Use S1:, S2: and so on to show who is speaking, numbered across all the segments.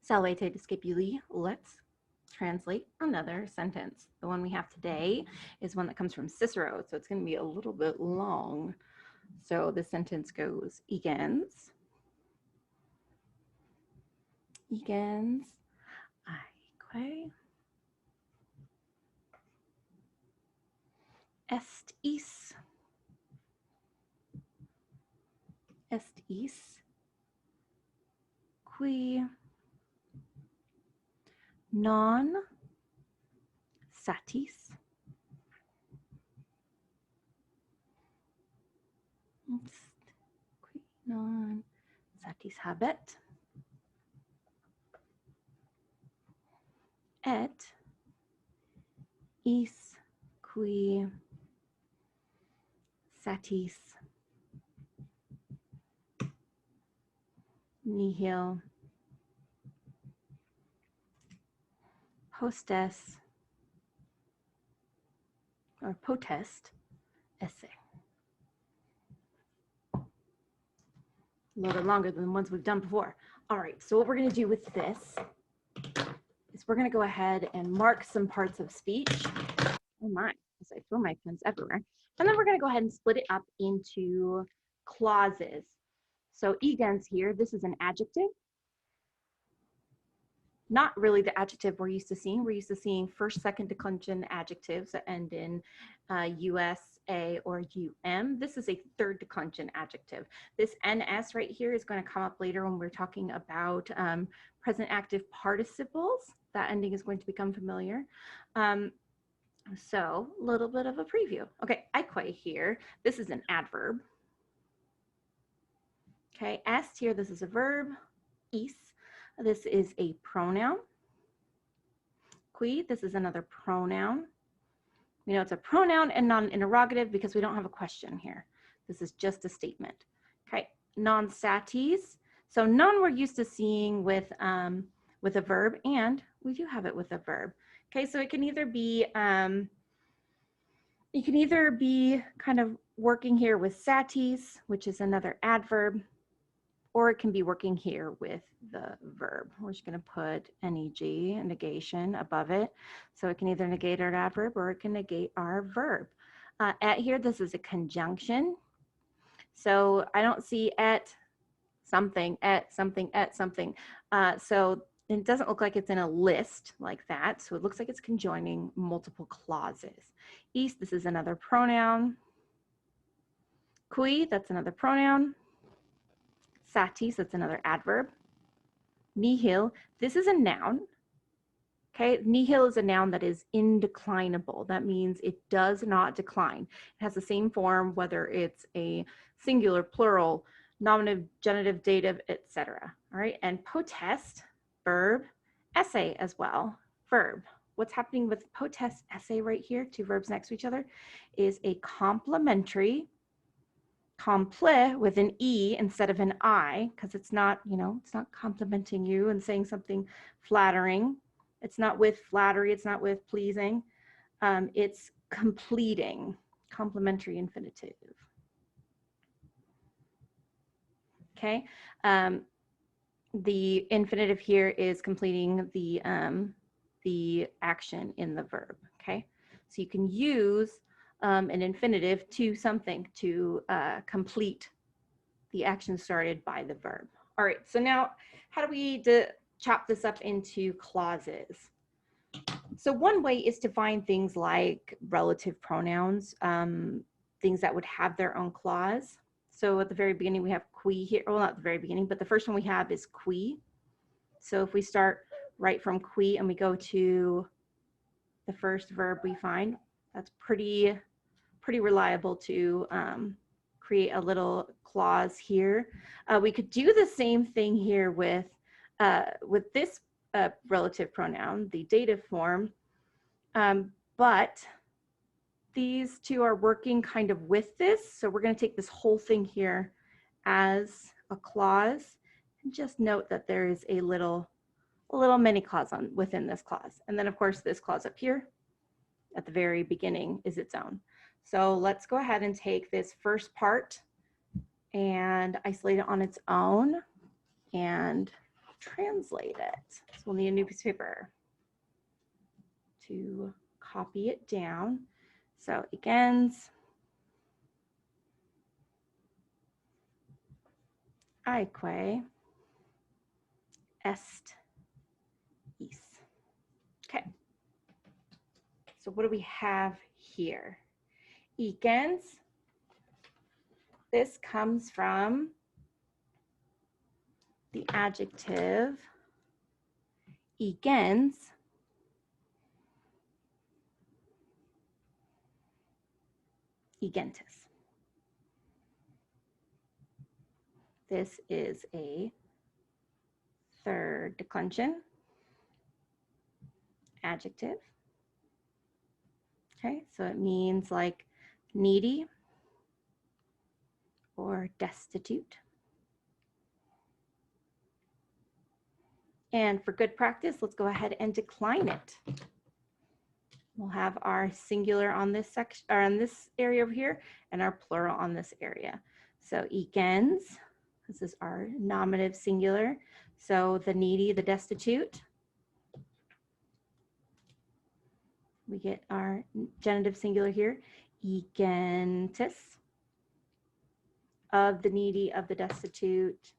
S1: Salvete discipuli, let's translate another sentence. The one we have today is one that comes from Cicero, so it's going to be a little bit long. So the sentence goes, egens aeque est is qui non satis qui non satis habet et is qui satis nihil postes or potest esse. A little bit longer than the ones we've done before. All right, so what we're going to do with this is we're going to go ahead and mark some parts of speech. Oh my, as I throw my pens everywhere. And then we're going to go ahead and split it up into clauses. So egens here, this is an adjective. Not really the adjective we're used to seeing. We're used to seeing first, second declension adjectives that end in US, A, or UM. This is a third declension adjective. This NS right here is going to come up later when we're talking about present active participles. That ending is going to become familiar. So a little bit of a preview. Okay, aeque here, this is an adverb. Okay, est here, this is a verb. Is, this is a pronoun. Qui, this is another pronoun. We know it's a pronoun and not an interrogative because we don't have a question here. This is just a statement. Okay, non satis. So non we're used to seeing with a verb, and we do have it with a verb. Okay, so it can either be kind of working here with satis, which is another adverb, or it can be working here with the verb. We're just going to put neg, negation, above it. So it can either negate our adverb or it can negate our verb. At here, this is a conjunction. So I don't see at something, at something, at something. So it doesn't look like it's in a list like that. So it looks like it's conjoining multiple clauses. Is, this is another pronoun. Qui, that's another pronoun. Satis, that's another adverb. Nihil, this is a noun. Okay, nihil is a noun that is indeclinable. That means it does not decline. It has the same form, whether it's a singular, plural, nominative, genitive, dative, etc. All right, and potest, verb, esse as well, verb. What's happening with potest, esse right here, two verbs next to each other, is a complementary complet with an E instead of an I, because it's not, it's not complimenting you and saying something flattering. It's not with flattery. It's not with pleasing. It's completing, complementary infinitive. Okay. The infinitive here is completing the action in the verb. Okay. So you can use an infinitive to something to complete the action started by the verb. All right, so now how do we chop this up into clauses? So one way is to find things like relative pronouns, things that would have their own clause. So at the very beginning we have qui here, well not the very beginning, but the first one we have is qui. So if we start right from qui and we go to the first verb we find, that's pretty reliable to create a little clause here. We could do the same thing here with this relative pronoun, the dative form, but these two are working kind of with this. So we're going to take this whole thing here as a clause and just note that there is a little mini clause within this clause. And then of course this clause up here at the very beginning is its own. So let's go ahead and take this first part and isolate it on its own and translate it. So we'll need a new piece of paper to copy it down. So against aeque est is. Okay. So what do we have here? Egens. This comes from the adjective egens. Egentis. This is a third declension adjective. Okay, so it means like needy or destitute. And for good practice, let's go ahead and decline it. We'll have our singular on this section, or on this area over here, and our plural on this area. So egens, this is our nominative singular. So the needy, the destitute. We get our genitive singular here, egentis, of the needy, of the destitute.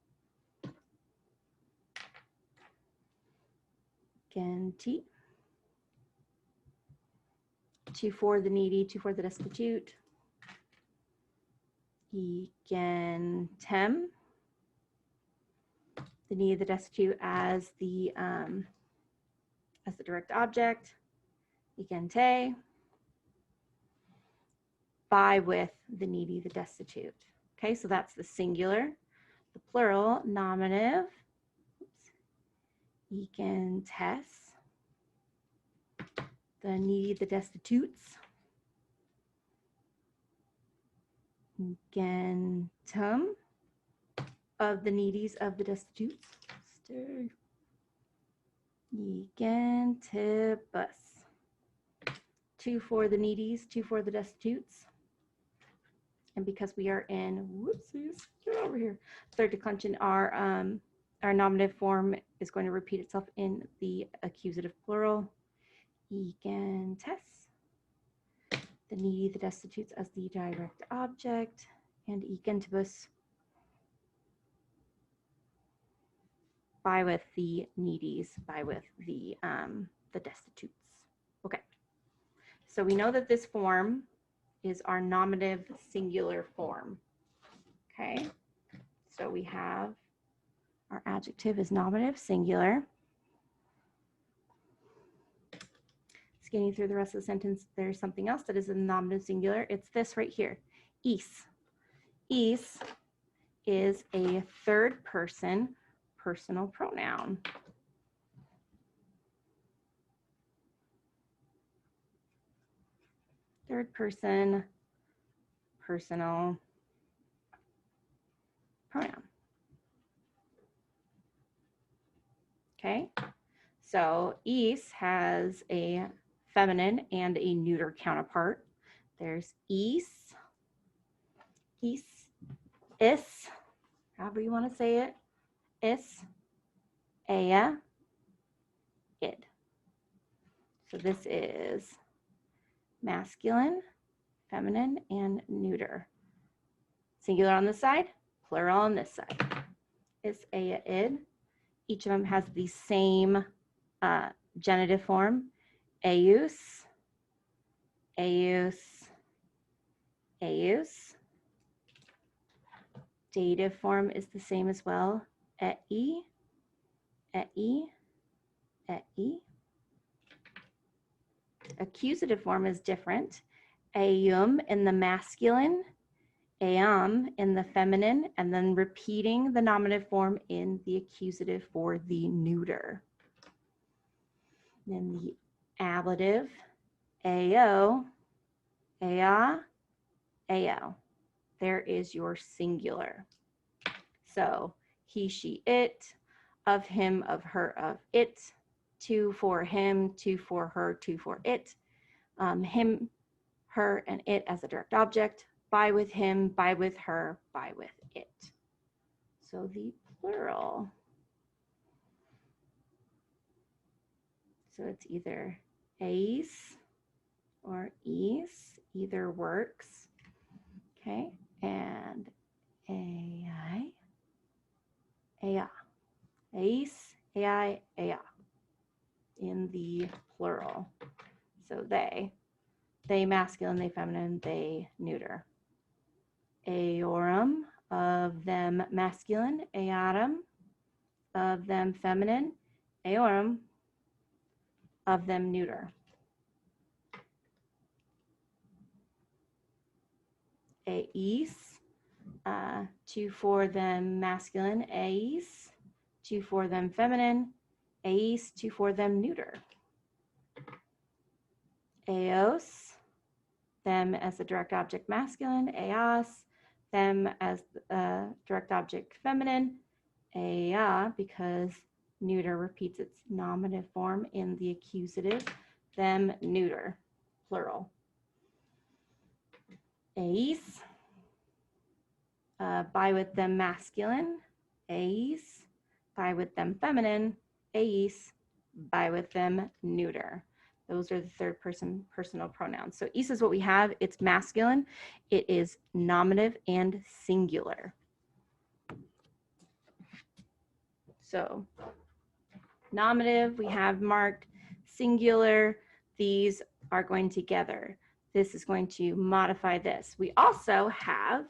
S1: Genti. Two for the needy, two for the destitute. Egentem. The needy, the destitute as the direct object. Egente. By with the needy, the destitute. Okay, so that's the singular. The plural, nominative. Egentes. The needy, the destitutes. Egentum. Of the needies, of the destitutes. Egentibus. Two for the needies, two for the destitutes. And because we are in, whoopsies, get over here. Third declension, our nominative form is going to repeat itself in the accusative plural. Egentes. The needy, the destitutes as the direct object. And egentibus. By with the needies, by with the destitutes. Okay, so we know that this form is our nominative singular form. Okay, so we have our adjective is nominative singular. Scanning through the rest of the sentence, there's something else that is a nominative singular. It's this right here, is. Is is a third person personal pronoun. Third person personal pronoun. Okay, so is has a feminine and a neuter counterpart. There's is, however you want to say it. Is, ea, id. So this is masculine, feminine, and neuter. Singular on this side, plural on this side. Is, ea, id. Each of them has the same genitive form. Eus, eus, eus. Dative form is the same as well. Ei, ei, ei. Accusative form is different. Eum in the masculine, eam in the feminine, and then repeating the nominative form in the accusative for the neuter. Then the ablative, ao, ea, ao. There is your singular. So he, she, it, of him, of her, of it, two for him, two for her, two for it, him, her, and it as a direct object, by with him, by with her, by with it. So the plural So it's either eis or eis, either works. Okay, and ai, ea, eis, ai, ea in the plural. So they masculine, they feminine, they neuter. Eorum, of them masculine, earum, of them feminine, eorum, of them neuter. Eis, two for them masculine, eis, two for them feminine, eis, two for them neuter. Eos, them as the direct object masculine, eos, them as direct object feminine, ea, because neuter repeats its nominative form in the accusative, them neuter, plural. Eis, by with them masculine, eis, by with them feminine, eis, by with them neuter. Those are the third person personal pronouns. So eis is what we have. It's masculine. It is nominative and singular. So nominative, we have marked. Singular, these are going together. This is going to modify this. We also have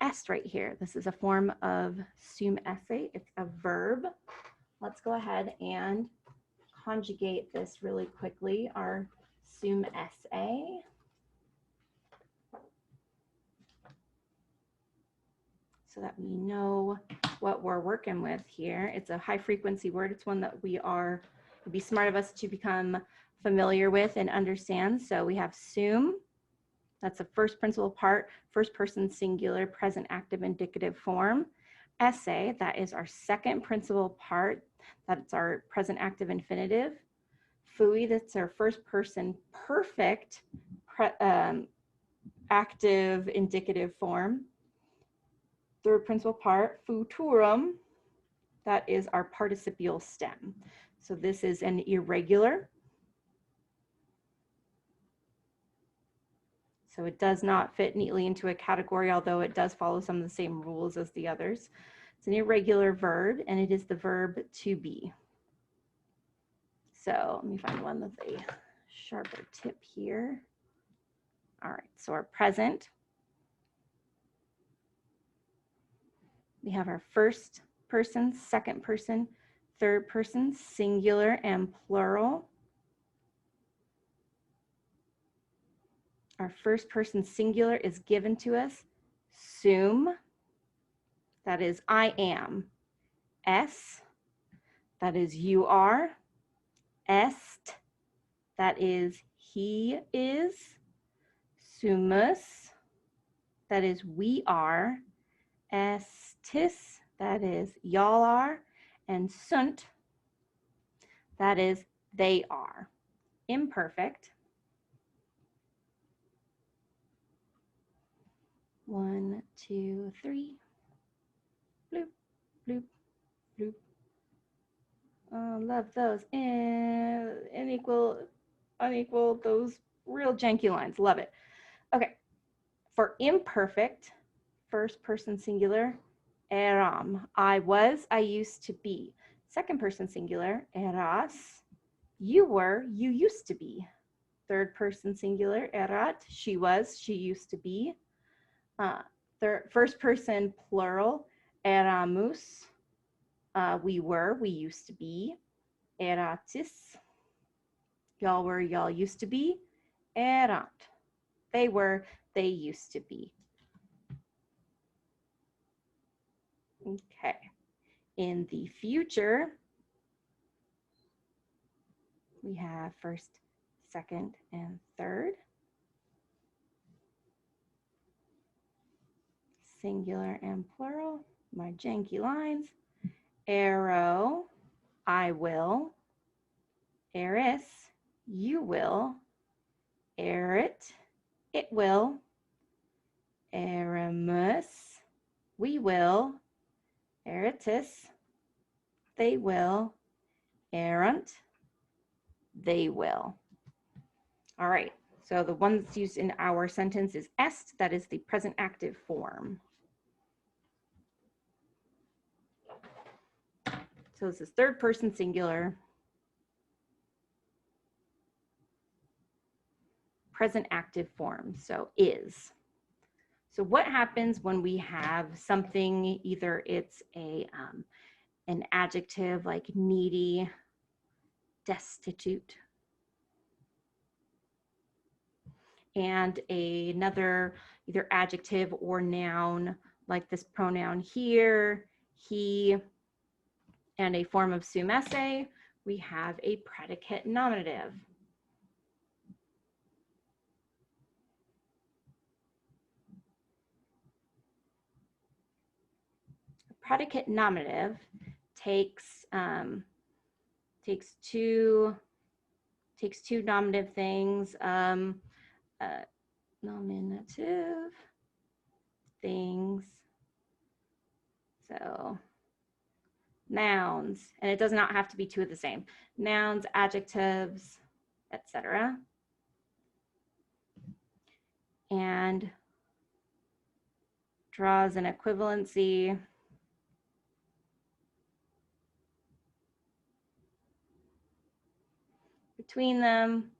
S1: est right here. This is a form of sum esse. It's a verb. Let's go ahead and conjugate this really quickly, our sum esse. So that we know what we're working with here. It's a high frequency word. It's one that would be smart of us to become familiar with and understand. So we have sum, that's the first principal part, first person singular, present active indicative form. Esse, that is our second principal part, that's our present active infinitive. Fui, that's our first person perfect active indicative form. Third principal part, futurum, that is our participial stem. So this is an irregular. So it does not fit neatly into a category, although it does follow some of the same rules as the others. It's an irregular verb, and it is the verb to be. So let me find one with a sharper tip here. All right, so our present. We have our first person, second person, third person, singular and plural. Our first person singular is given to us, sum, that is I am. Es, that is you are. Est, that is he is. Sumus, that is we are. Estis, that is y'all are. And sunt, that is they are. Imperfect. 1, 2, 3. Bloop, bloop, bloop. Oh, love those. And unequal, those real janky lines. Love it. Okay. For imperfect, first person singular, eram. I was, I used to be. Second person singular, eras. You were, you used to be. Third person singular, erat. She was, she used to be. First person plural, eramus. We were, we used to be. Eratis. Y'all were, y'all used to be. Erant. They were, they used to be. Okay. In the future, we have first, second, and third. Singular and plural, my janky lines. Arrow, I will. Eris, you will. Erit, it will. Eramus, we will. Eritis, they will. Erant, they will. All right, so the one that's used in our sentence is est, that is the present active form. So this is third person singular, present active form, so is. So what happens when we have something, either it's an adjective like needy, destitute, and another either adjective or noun like this pronoun here, he, and a form of sum esse, we have a predicate nominative. A predicate nominative takes two nominative things, nominative things. So nouns, and it does not have to be two of the same. Nouns, adjectives, etc. And draws an equivalency between them.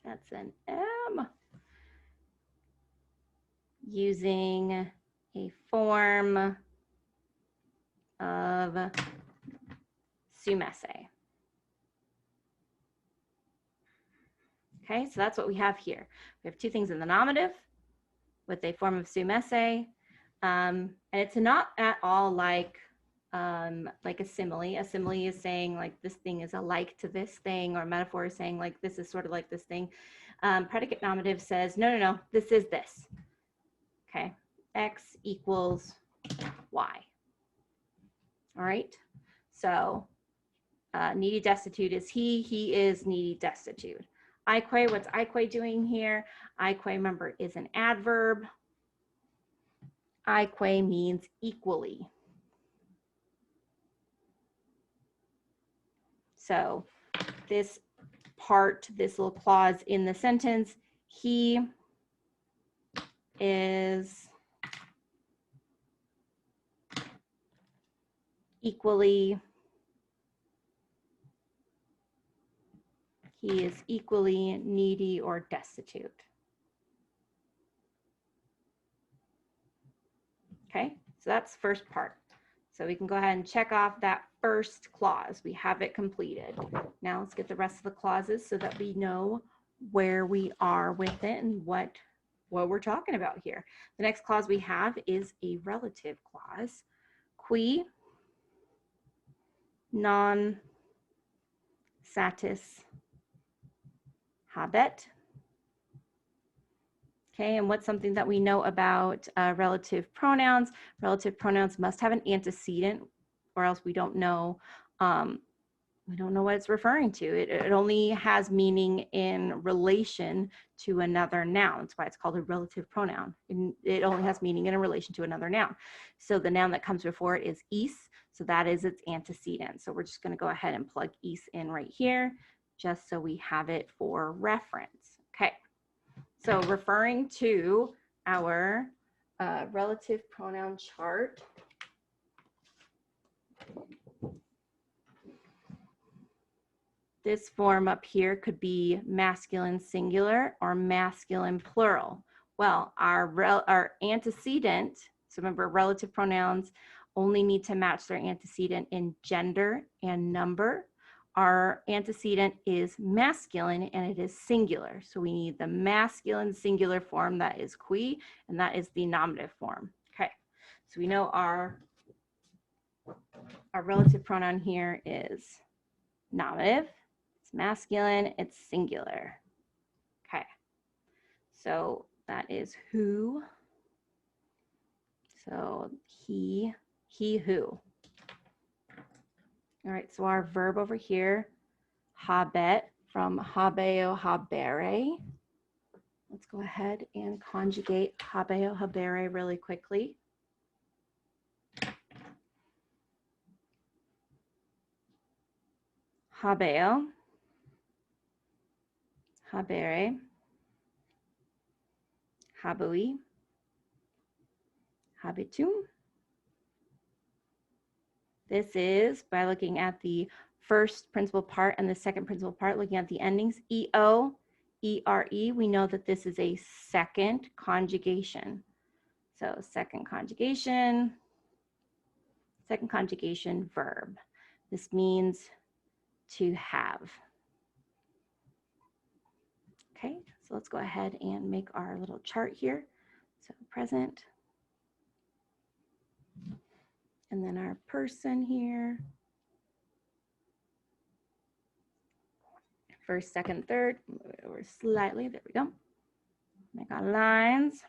S1: That's an M. Using a form of sum esse. Okay, so that's what we have here. We have two things in the nominative with a form of sum esse. And it's not at all like a simile. A simile is saying like this thing is alike to this thing, or a metaphor is saying like this is sort of like this thing. Predicate nominative says, no, this is this. Okay, X equals Y. All right, so needy destitute is he is needy destitute. Ique, what's ique doing here? Ique, remember, is an adverb. Ique means equally. So this part, this little clause in the sentence, he is equally needy or destitute. Okay, so that's the first part. So we can go ahead and check off that first clause. We have it completed. Now let's get the rest of the clauses so that we know where we are with it and what we're talking about here. The next clause we have is a relative clause. Qui non satis habet. Okay, and what's something that we know about relative pronouns? Relative pronouns must have an antecedent, or else we don't know what it's referring to. It only has meaning in relation to another noun. That's why it's called a relative pronoun. It only has meaning in relation to another noun. So the noun that comes before it is is, so that is its antecedent. So we're just going to go ahead and plug is in right here, just so we have it for reference. Okay. So referring to our relative pronoun chart, this form up here could be masculine singular or masculine plural. Well, our antecedent, so remember relative pronouns only need to match their antecedent in gender and number. Our antecedent is masculine and it is singular. So we need the masculine singular form, that is qui, and that is the nominative form. Okay, so we know our relative pronoun here is nominative, it's masculine, it's singular. Okay, so that is who. So he, who. All right, so our verb over here, habet, from habeo, habere. Let's go ahead and conjugate habeo, habere really quickly. habeo, habere, habui, habitum. This is by looking at the first principal part and the second principal part, looking at the endings, EO, ERE. We know that this is a second conjugation. So second conjugation verb. This means to have. Okay, so let's go ahead and make our little chart here. So present. And then our person here. First, second, third. Move it over slightly. There we go. Make our lines.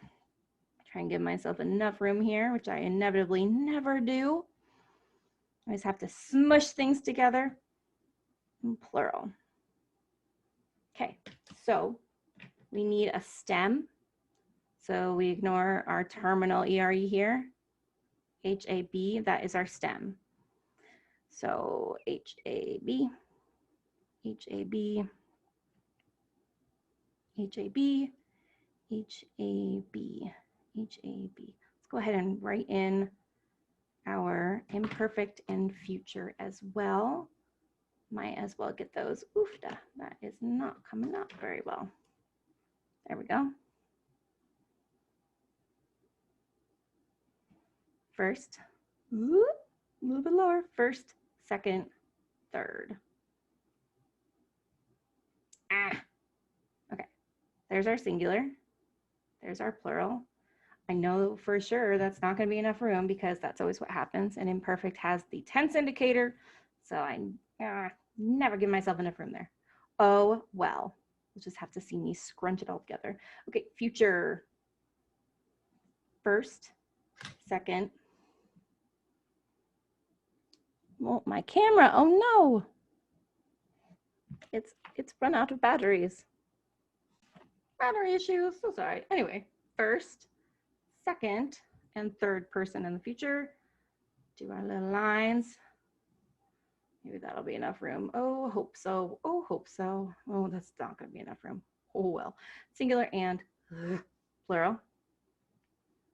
S1: Try and give myself enough room here, which I inevitably never do. I always have to smush things together. Plural. Okay, so we need a stem. So we ignore our terminal ERE here. HAB, that is our stem. So HAB, HAB, HAB, HAB, HAB. Let's go ahead and write in our imperfect and future as well. Might as well get those. Oofda, that is not coming up very well. There we go. First, a little bit lower. First, second, third. Okay, there's our singular. There's our plural. I know for sure that's not going to be enough room because that's always what happens. And imperfect has the tense indicator. So I never give myself enough room there. Oh, well, you'll just have to see me scrunch it all together. Okay, future. First, second. Well, my camera, oh no. It's run out of batteries. Battery issues, so sorry. Anyway, first, second, and third person in the future. Do our little lines. Maybe that'll be enough room. Oh, hope so. Oh, hope so. Oh, that's not going to be enough room. Oh, well. Singular and plural.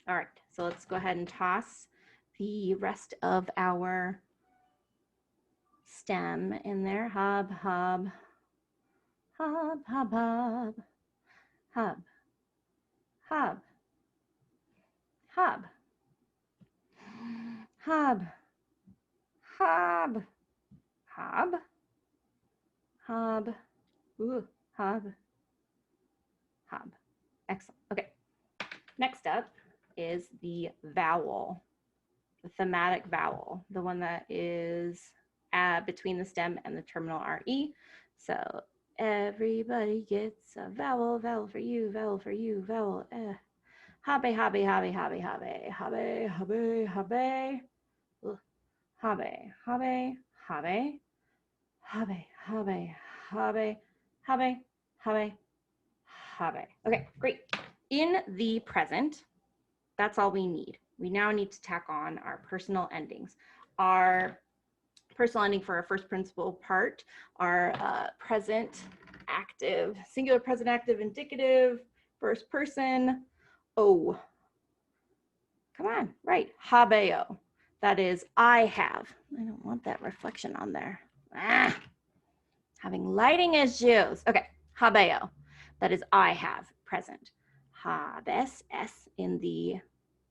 S1: All right, so let's go ahead and toss the rest of our stem in there. Hub, hub, hub, hub, hub, hub, hub, hub, hub, hub, hub, hub, ooh, hub, hub. Excellent. Okay. Next up is the vowel, the thematic vowel, the one that is between the stem and the terminal RE. So everybody gets a vowel, vowel for you, vowel for you, vowel. Habe, habe, habe, habe, habe, habe, habe, habe. Habe, habe, habe, habe, habe, habe, habe, habe, habe. Okay, great. In the present, that's all we need. We now need to tack on our personal endings. Our personal ending for our first principal part, our present active, singular present active indicative, first person. Oh, come on, right, habeo. That is, I have. I don't want that reflection on there. Having lighting issues. Okay, habeo. That is, I have, present. Habes, S in the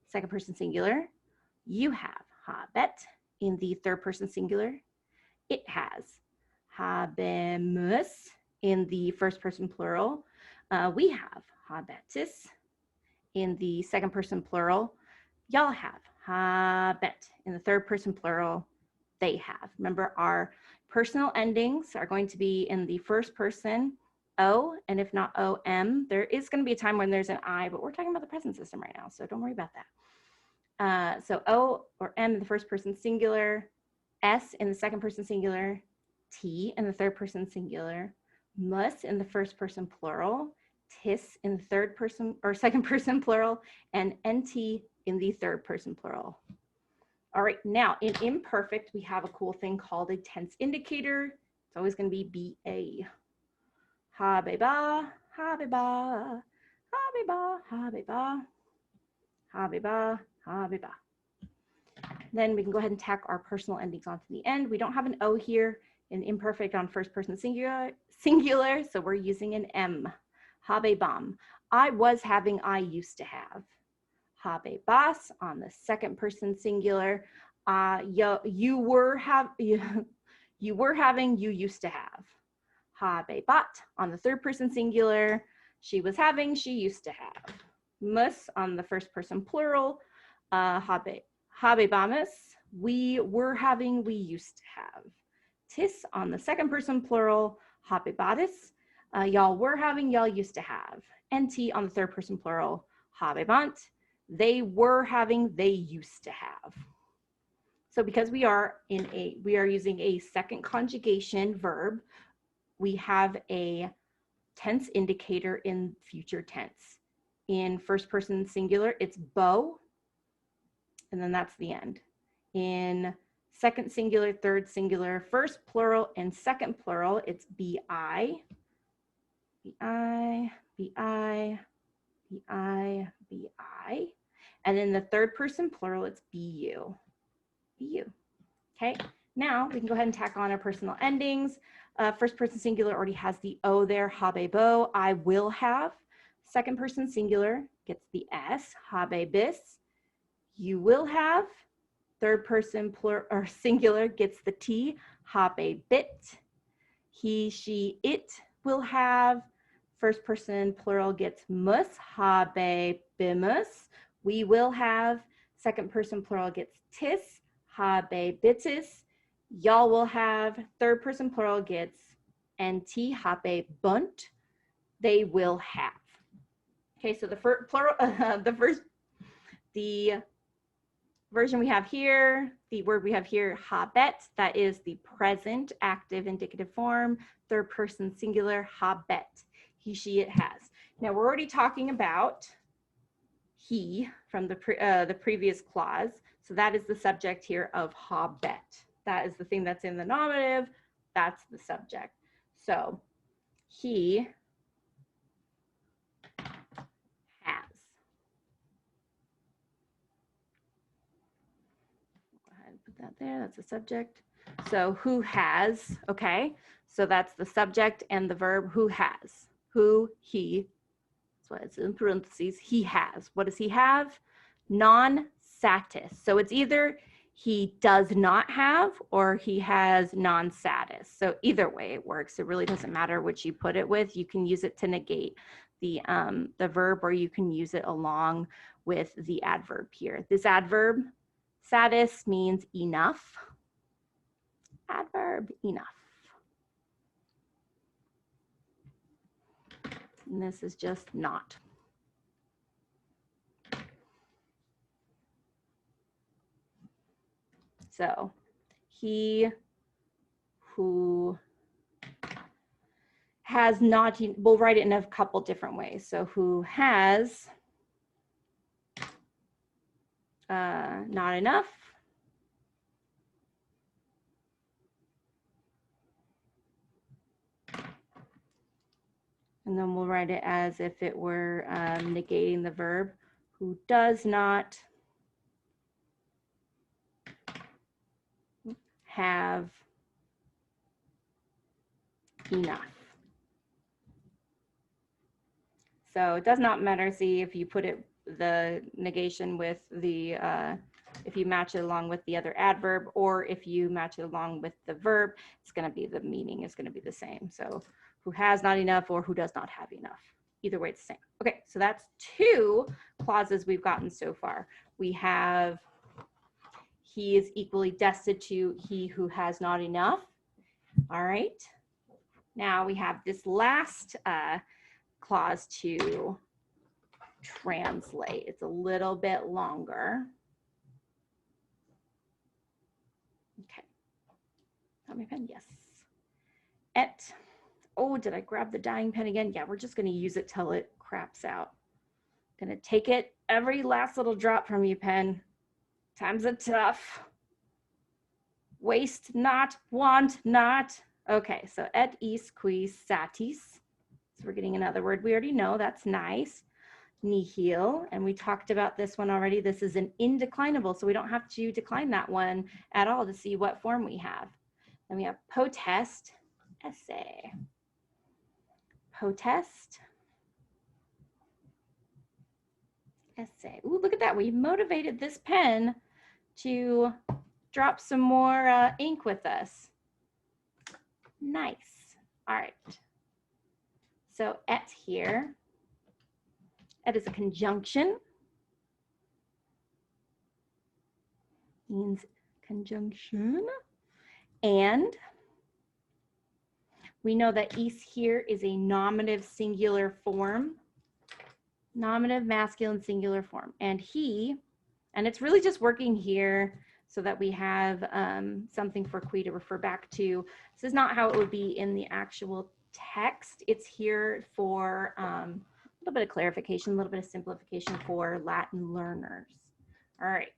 S1: second person singular. You have, habet in the third person singular. It has. Habemus in the first person plural. We have, habetis in the second person plural. Y'all have, habet in the third person plural. They have. Remember, our personal endings are going to be in the first person, O, and if not OM, there is going to be a time when there's an I, but we're talking about the present system right now, so don't worry about that. So O or M in the first person singular, S in the second person singular, T in the third person singular, mus in the first person plural, tis in the third person or second person plural, and NT in the third person plural. All right, now in imperfect, we have a cool thing called a tense indicator, It's always going to be B-A. Ha-be-ba, ha-be-ba, ha-be-ba, ha-be-ba, ha-be-ba, ha-be-ba. Then we can go ahead and tack our personal endings onto the end. We don't have an O here in imperfect on first person singular, so we're using an M. Habe bam. I was having, I used to have. Habe bas on the second person singular. You were having, you used to have. Habe bat on the third person singular. She was having, she used to have. Mus on the first person plural. Habe bamus, we were having, we used to have. Tis on the second person plural. Habe batis, y'all were having, y'all used to have. NT on the third person plural. Habe bant, they were having, they used to have. So because we are using a second conjugation verb, we have a tense indicator in future tense. In first person singular, it's bo, and then that's the end. In second singular, third singular, first plural, and second plural, it's bi, bi, bi, bi, bi. And in the third person plural, it's bu, bu. Okay, now we can go ahead and tack on our personal endings. First person singular already has the O there, habe bo, I will have. Second person singular gets the S, habe bis, you will have. Third person plural or singular gets the T, habe bit. He, she, it will have. First person plural gets mus, habe bimus. We will have. Second person plural gets tis, habe bitis. Y'all will have. Third person plural gets nt, habe bunt. They will have. Okay, so the plural, the version we have here, the word we have here, habet, that is the present active indicative form, third person singular, habet, he, she, it has. Now we're already talking about he from the previous clause, so that is the subject here of habet. That is the thing that's in the nominative, that's the subject. So he has. Go ahead and put that there, that's the subject. So who has, okay, so that's the subject and the verb who has. Who, he, that's why it's in parentheses, he has. What does he have? Non-satis. So it's either he does not have or he has non-satis. So either way it works. It really doesn't matter which you put it with. You can use it to negate the verb, or you can use it along with the adverb here. This adverb, satis, means enough. Adverb, enough. And this is just not. So he who has not, we'll write it in a couple different ways. So who has not enough. And then we'll write it as if it were negating the verb. Who does not have enough. So it does not matter, see, if you put it, the negation with the, if you match it along with the other adverb, or if you match it along with the verb, it's going to be, the meaning is going to be the same. So who has not enough or who does not have enough. Either way, it's the same. Okay, so that's two clauses we've gotten so far. We have he is equally destitute, he who has not enough. All right. Now we have this last clause to translate. It's a little bit longer. Okay. Got my pen? Yes. Et. Oh, did I grab the dying pen again? Yeah, we're just going to use it till it craps out. Going to take it, every last little drop from you, pen. Times are tough. Waste not, want not. Okay, so et is qui satis. So we're getting another word we already know. That's nice. Nihil, and we talked about this one already. This is an indeclinable, so we don't have to decline that one at all to see what form we have. Then we have potest, essay. Potest, essay. Ooh, look at that. We motivated this pen to drop some more ink with us. Nice. All right. So et here. Et is a conjunction. Means conjunction. And we know that is here is a nominative singular form. Nominative masculine singular form. And he, and it's really just working here so that we have something for qui to refer back to. This is not how it would be in the actual text. It's here for a little bit of clarification, a little bit of simplification for Latin learners. All right.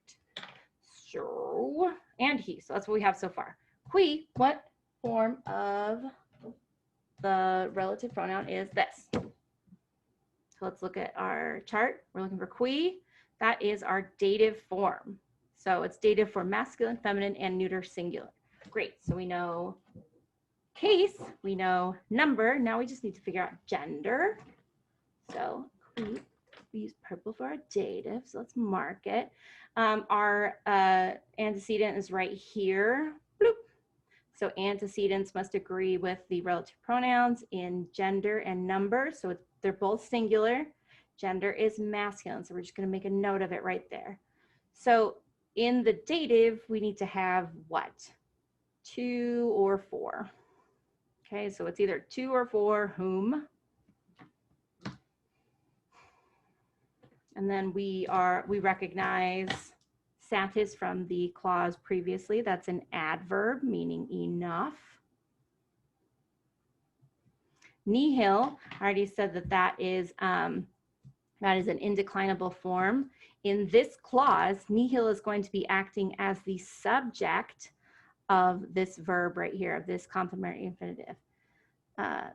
S1: So, and he, so that's what we have so far. Qui, what form of the relative pronoun is this? So let's look at our chart. We're looking for qui. That is our dative form. So it's dative for masculine, feminine, and neuter singular. Great. So we know case, we know number. Now we just need to figure out gender. So we use purple for our dative. So let's mark it. Our antecedent is right here. Bloop. So antecedents must agree with the relative pronouns in gender and number. So they're both singular. Gender is masculine. So we're just going to make a note of it right there. So in the dative, we need to have what? 2 or 4. Okay, so it's either 2 or 4, whom. And then we recognize satis from the clause previously. That's an adverb meaning enough. Nihil, I already said that is an indeclinable form. In this clause, nihil is going to be acting as the subject of this verb right here, of this complementary infinitive.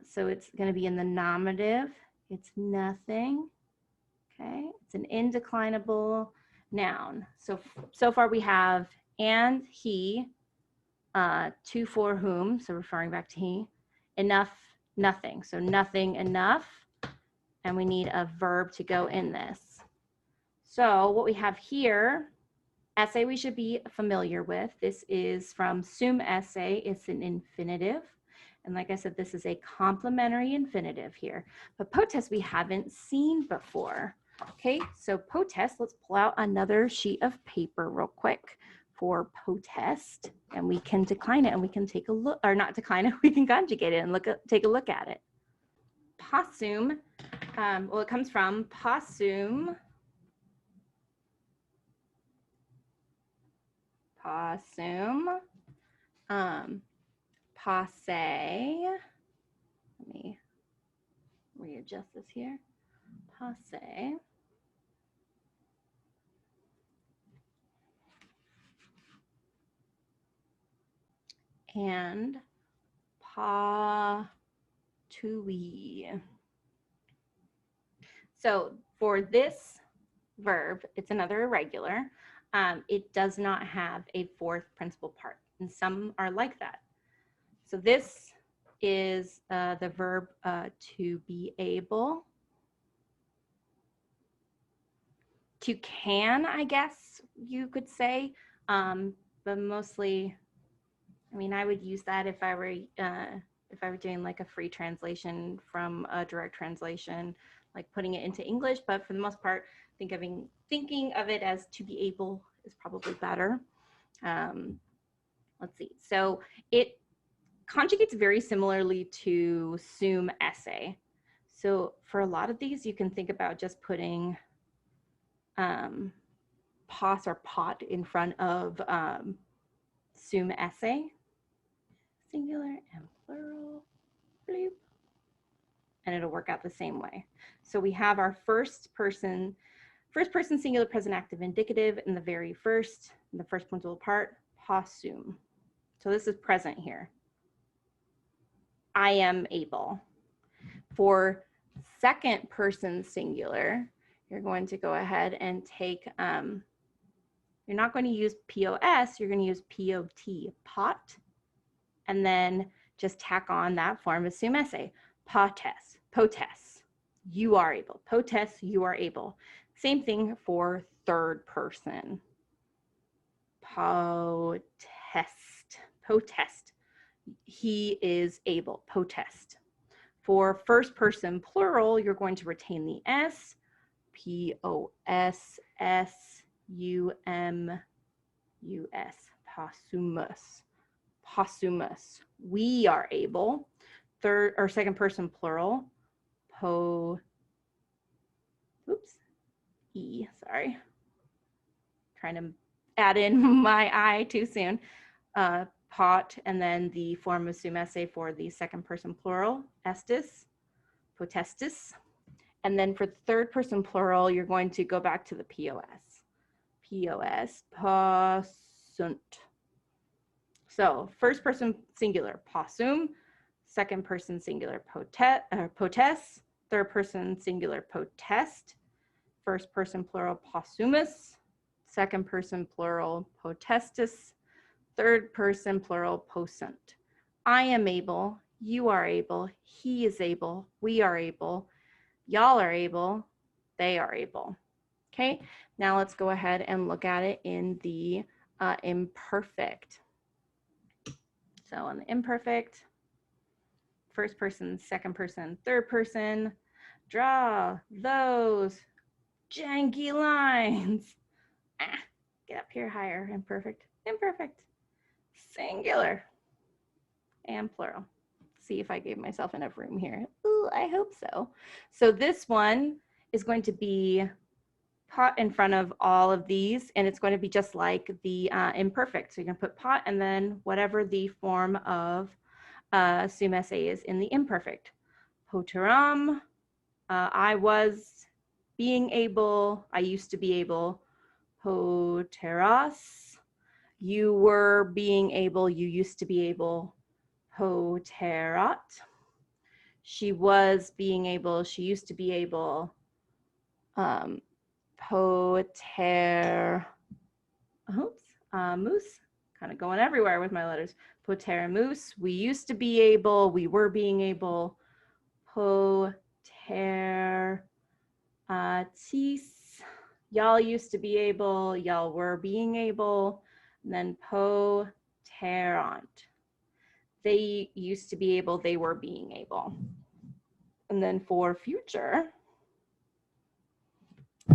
S1: So it's going to be in the nominative. It's nothing. Okay, it's an indeclinable noun. So far we have and he, 2 for whom, so referring back to he, enough, nothing. So nothing, enough, and we need a verb to go in this. So what we have here, essay we should be familiar with. This is from sum essay. It's an infinitive. And like I said, this is a complementary infinitive here. But potest we haven't seen before. Okay, so potest, let's pull out another sheet of paper real quick for potest, and we can decline it and we can take a look, or not decline it, we can conjugate it and take a look at it. Possum, well, it comes from possum, posse, let me readjust this here, posse, and patui. So for this verb, it's another irregular. It does not have a 4th principal part, and some are like that. So this is the verb to be able. To can, I guess you could say, but mostly, I mean, I would use that if I were doing like a free translation from a direct translation, like putting it into English. But for the most part, thinking of it as to be able is probably better. Let's see. So it conjugates very similarly to sum essay. So for a lot of these, you can think about just putting pos or pot in front of sum essay, singular and plural, bloop, and it'll work out the same way. So we have our first person singular present active indicative in the very in the first principal part, possum. So this is present here. I am able. For second person singular, you're going to go ahead and take, you're not going to use POS, you're going to use POT, pot, and then just tack on that form of assume essay. Potes, potes, you are able. Potes, you are able. Same thing for third person. Potest, potest, he is able. Potest. For first person plural, you're going to retain the S, P-O-S-S-U-M-U-S, possumus, possumus. We are able. Third or second person plural, sorry. Trying to add in my I too soon. Pot, and then the form of assume essay for the second person plural, estis, potestis. And then for the third person plural, you're going to go back to the POS. POS, possunt. So first person singular, possum. Second person singular, potes. Third person singular, potest. First person plural, possumus. Second person plural, potestis. Third person plural, possunt. I am able, you are able, he is able, we are able, y'all are able, they are able. Okay, now let's go ahead and look at it in the imperfect. So in the imperfect, first person, second person, third person, draw those janky lines. Get up here higher, imperfect, imperfect, singular, and plural. See if I gave myself enough room here. Ooh, I hope so. So this one is going to be pot in front of all of these, and it's going to be just like the imperfect. So you're going to put pot and then whatever the form of assume essay is in the imperfect. Poteram, I was being able, I used to be able. Poteras, you were being able, you used to be able. Poterat, she was being able, she used to be able. Poter, moose, kind of going everywhere with my letters. Poteramus, we used to be able, we were being able. Poteratis, y'all used to be able, y'all were being able. And then poterant, they used to be able, they were being able. And then for future,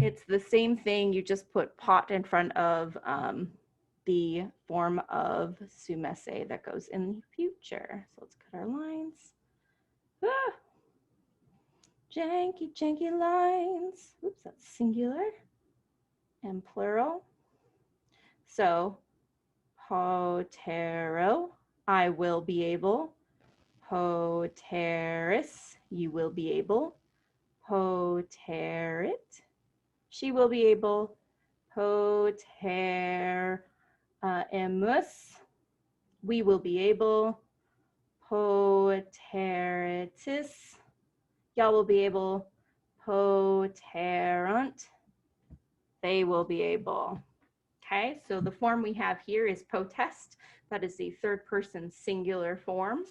S1: it's the same thing, you just put pot in front of the form of assume essay that goes in the future. So let's cut our lines. Janky, janky lines. Oops, that's singular and plural. So potero, I will be able. Poteris, you will be able. Poterit, she will be able. Poteremus, we will be able. Poteritis, y'all will be able. Poterant, they will be able. Okay, so the form we have here is potest. That is the third person singular form.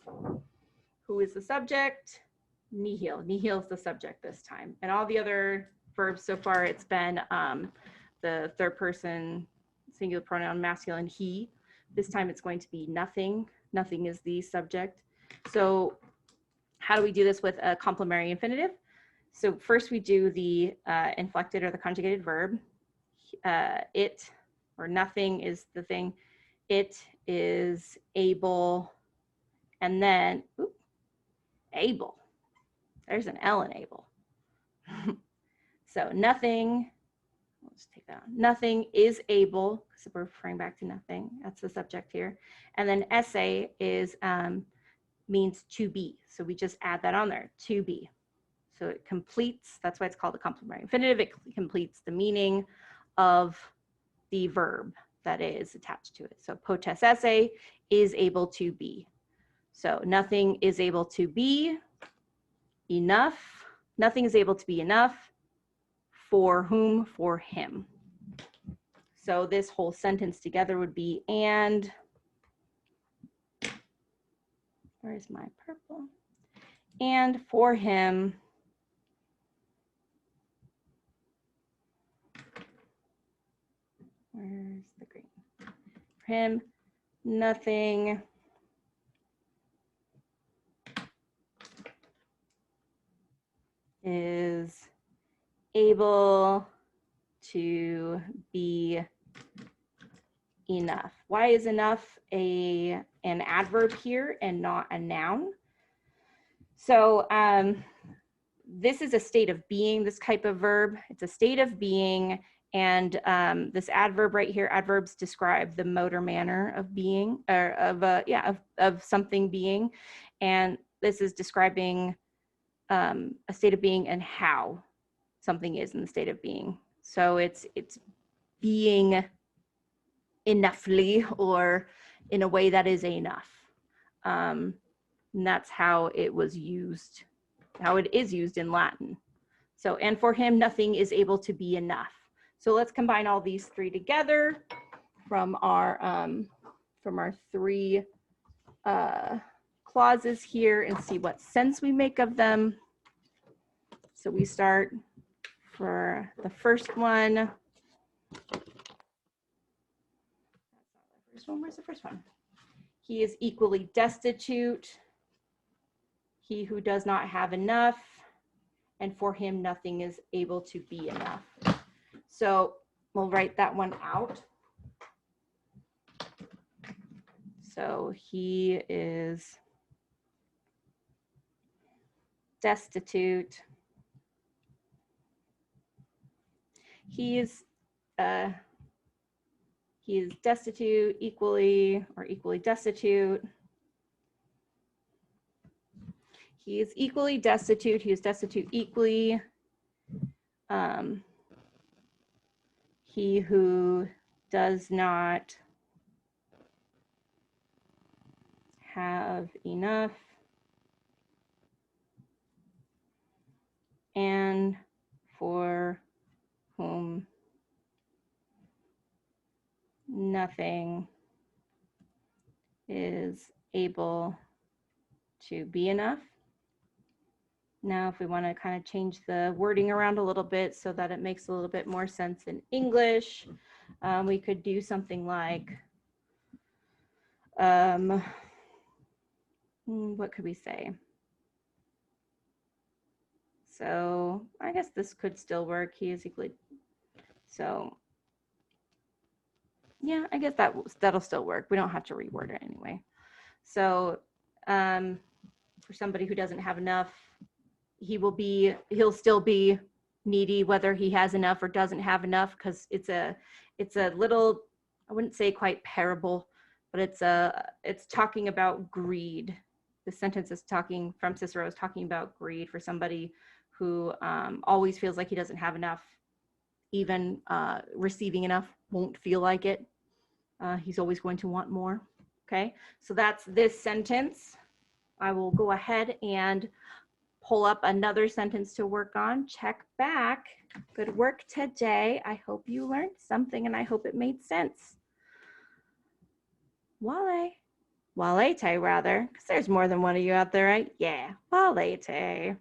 S1: Who is the subject? Nihil. Nihil is the subject this time. And all the other verbs so far, it's been the third person singular pronoun masculine he. This time it's going to be nothing. Nothing is the subject. So how do we do this with a complementary infinitive? So first we do the inflected or the conjugated verb. It or nothing is the thing. It is able, and then able. There's an L in able. So nothing, let's take that on. Nothing is able, because we're referring back to nothing. That's the subject here. And then essay is means to be. So we just add that on there, to be. So it completes, that's why it's called a complementary infinitive. It completes the meaning of the verb that is attached to it. So potes essay is able to be. So nothing is able to be enough. Nothing is able to be enough for whom? For him. So this whole sentence together would be, and, where's my purple? And for him, where's the green? For him, nothing is able to be enough. Why is enough an adverb here and not a noun? So this is a state of being, this type of verb. It's a state of being, and this adverb right here, adverbs describe the mode or manner of being, or of something being, and this is describing a state of being and how something is in the state of being. So it's being enoughly, or in a way that is enough. And that's how it was used, how it is used in Latin. So, and for him, nothing is able to be enough. So let's combine all these three together from our three clauses here and see what sense we make of them. So we start for the first one. Where's the first one? He is equally destitute. He who does not have enough, and for him nothing is able to be enough. So we'll write that one out. So he is destitute. He is destitute, equally destitute. He is equally destitute. He is destitute equally. He who does not have enough, and for whom nothing is able to be enough. Now, if we want to kind of change the wording around a little bit so that it makes a little bit more sense in English, we could do something like, what could we say? So I guess this could still work. He is equally, so yeah, I guess that'll still work. We don't have to reword it anyway. So for somebody who doesn't have enough, he'll still be needy whether he has enough or doesn't have enough, because it's a little, I wouldn't say quite parable, but it's talking about greed. The sentence is talking from Cicero, is talking about greed for somebody who always feels like he doesn't have enough. Even receiving enough won't feel like it. He's always going to want more. Okay, so that's this sentence. I will go ahead and pull up another sentence to work on. Check back. Good work today. I hope you learned something and I hope it made sense. Valete rather, because there's more than one of you out there, right? Yeah, valete.